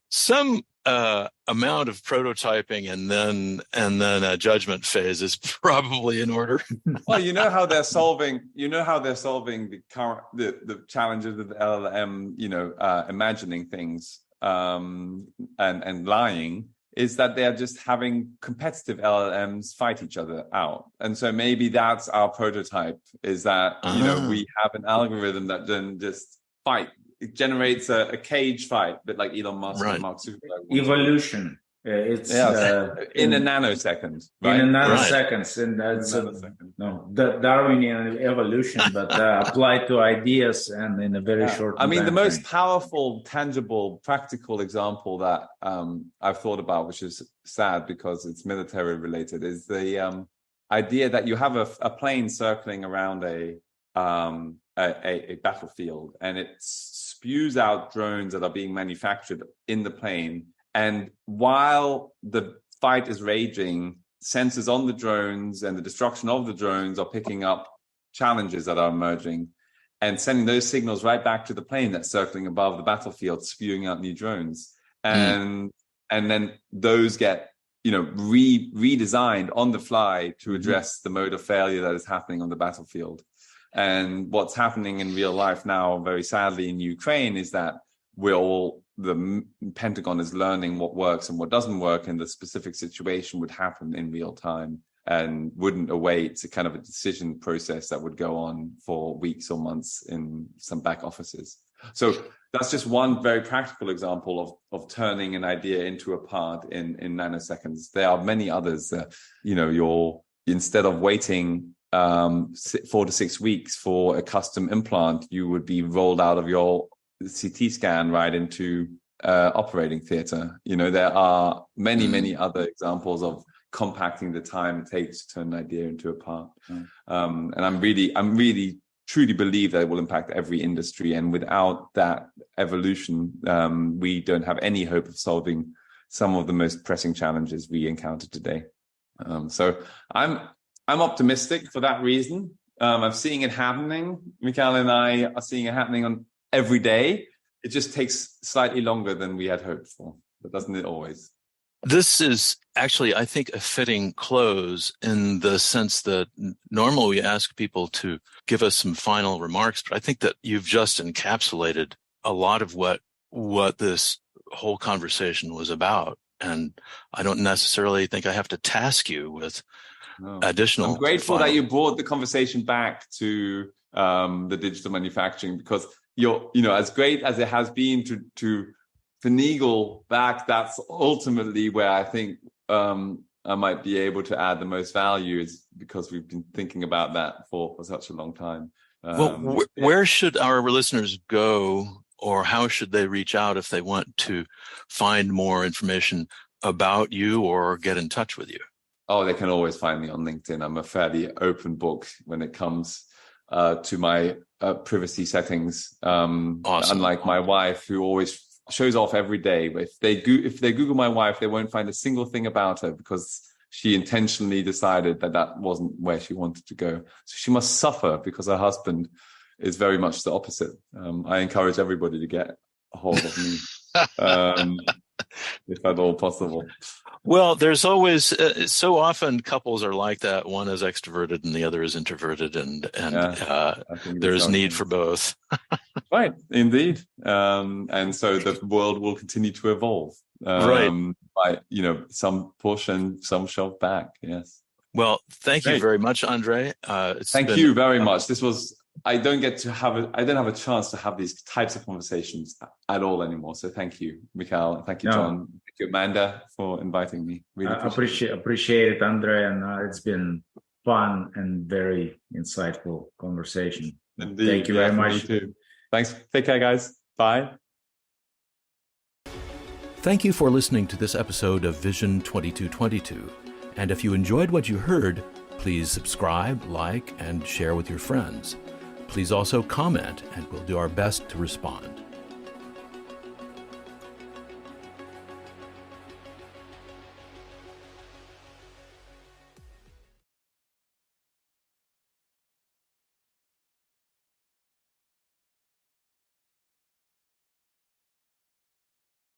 some amount of prototyping and then a judgment phase is probably in order. Well, how they're solving the current the challenges of the LLM, imagining things and lying is that they're just having competitive LLMs fight each other out. And so maybe that's our prototype is that, we have an algorithm that then just fight. It generates a cage fight, but like Elon Musk and Mark Zuckerberg. Evolution. It's in a nanosecond. Right? In a nanosecond. And that's Darwinian evolution, but applied to ideas and in a very short time. I mean, the most powerful, tangible, practical example that I've thought about, which is sad because it's military related, is the idea that you have a plane circling around a battlefield, and it spews out drones that are being manufactured in the plane. And while the fight is raging, sensors on the drones and the destruction of the drones are picking up challenges that are emerging and sending those signals right back to the plane that's circling above the battlefield, spewing out new drones. And then those get redesigned on the fly to address the mode of failure that is happening on the battlefield. And what's happening in real life now, very sadly, in Ukraine is that the Pentagon is learning what works and what doesn't work, and the specific situation would happen in real time. and wouldn't await a kind of a decision process that would go on for weeks or months in some back offices. So that's just one very practical example of turning an idea into a part in nanoseconds. There are many others. Instead of waiting 4 to 6 weeks for a custom implant, you would be rolled out of your CT scan right into operating theater. There are many other examples of compacting the time it takes to turn an idea into a part. And I'm really truly believe that it will impact every industry. And without that evolution, we don't have any hope of solving some of the most pressing challenges we encounter today. So I'm optimistic for that reason. I'm seeing it happening. Michael and I are seeing it happening on every day. It just takes slightly longer than we had hoped for, but doesn't it always? This is actually, I think, a fitting close in the sense that normally we ask people to give us some final remarks, but I think that you've just encapsulated a lot of what this whole conversation was about. And I don't necessarily think I have to task you with additional. I'm grateful that you brought the conversation back to the digital manufacturing, because as great as it has been to finagle back, that's ultimately where I think I might be able to add the most value, is because we've been thinking about that for such a long time. Where should our listeners go, or how should they reach out if they want to find more information about you or get in touch with you? Oh, they can always find me on LinkedIn. I'm a fairly open book when it comes to my privacy settings. Awesome. Unlike my wife, who always shows off every day. But if they Google my wife, they won't find a single thing about her, because she intentionally decided that wasn't where she wanted to go. So she must suffer because her husband is very much the opposite. I encourage everybody to get a hold of me, if at all possible. Well, there's always so often couples are like that. One is extroverted and the other is introverted, and there's need for both. Right, indeed. And so the world will continue to evolve. Right. By, some push and some shove back. Yes. Well, thank you very much, Andre. Thank you very much. I don't have a chance to have these types of conversations at all anymore. So thank you, Michael. Thank you, John. Thank you, Amanda, for inviting me. Really appreciate it, Andre. And it's been fun and very insightful conversation. Indeed. Thank you very much. Too. Thanks. Take care, guys. Bye. Thank you for listening to this episode of Vision 2222. And if you enjoyed what you heard, please subscribe, like, and share with your friends. Please also comment, and we'll do our best to respond.